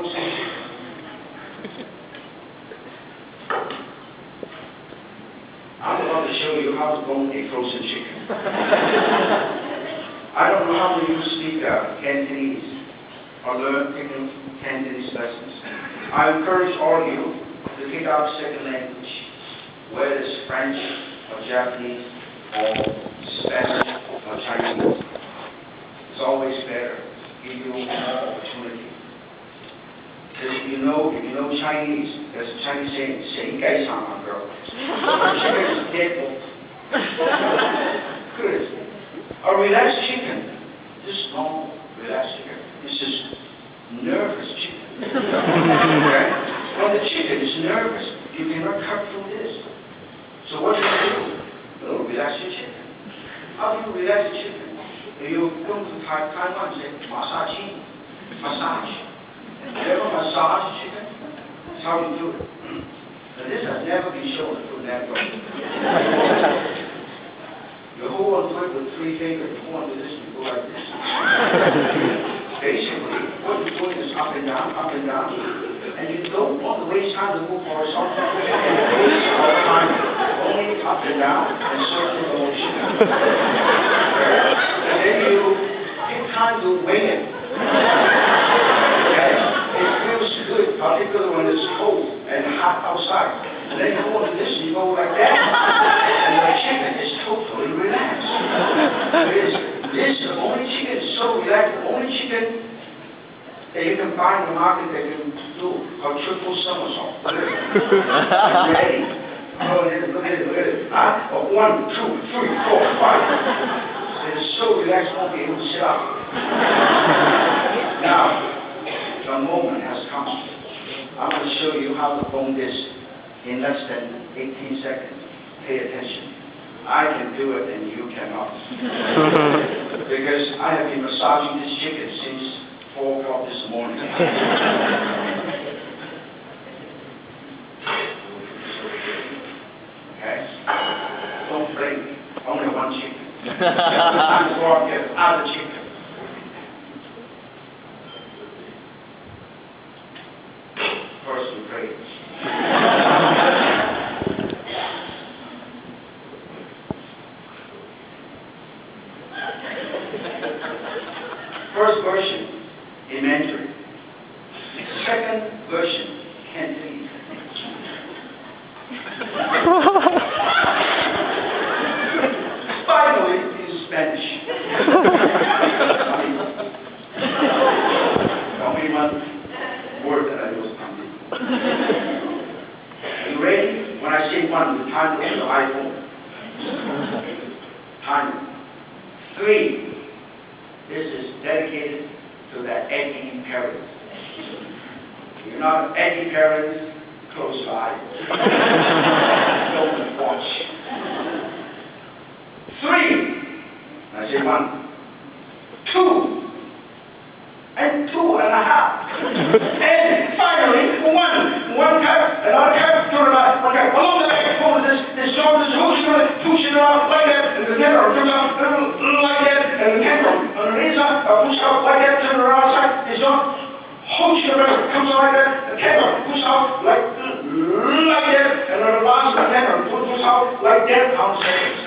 frozen chicken. I'm about to show you how to bone a frozen chicken. I don't know how many of you speak Cantonese or learn taking Cantonese lessons. I encourage all of you to take out a second language, whether it's French or Japanese or Spanish or Chinese. It's always better. Give you more opportunity. Because if you know Chinese, there's a Chinese saying, 谁该上啊 girl. Chicken is dead. Good. A relaxed chicken, just normal relaxed chicken. It's just nervous chicken. Okay? When the chicken is nervous, you cannot cut through this. So what do? You relax your chicken. How do you relax the chicken? You go to Taiwan and say, massage. You ever massage chicken? That's how you do it. But this has never been shown through network. You hold on to it with 3 fingers. You hold on to this, you go like this. Basically, what you're doing is up and down, and you don't want to waste time to move horizontal. All the time, only up and down and circle the motion. And then you take time to wing it. Okay? It feels good, particularly when it's cold and hot outside. And then you go to this and you go like that, and the chicken is totally relaxed. This is the only chicken is so relaxed, the only chicken that you can find in the market that can do a triple somersault. Look at it. I'm ready. Oh, look at it. 1, 2, 3, 4, 5. It is so relaxed, won't be able to sit up. Now, the moment has come. I'm going to show you how to bone this in less than 18 seconds. Pay attention. I can do it and you cannot. Because I have been massaging this chicken since 4 o'clock this morning. Okay? Don't blame. Only one chicken. Time to go out and get other chicken. First we pray. First version, Mandarin. Second version, Cantonese. Finally, in Spanish. Only one word that I use. Are you ready? When I say 1, the time on the iPhone. Time. 3. This is dedicated to that edgy parent. You're not an edgy parent, close your eyes. Don't watch. 3. I say 1, 2, and 2.5. And finally, 1 tap, another tap, turn it on. Okay, along the back, hold this shoulder, push it out like that, and the camera comes out like that, and the camera underneath that, push out like that, turn around side, it's on. Hold your camera, comes out like that, the camera push out like that, and on the last, the camera push out like that, how seconds.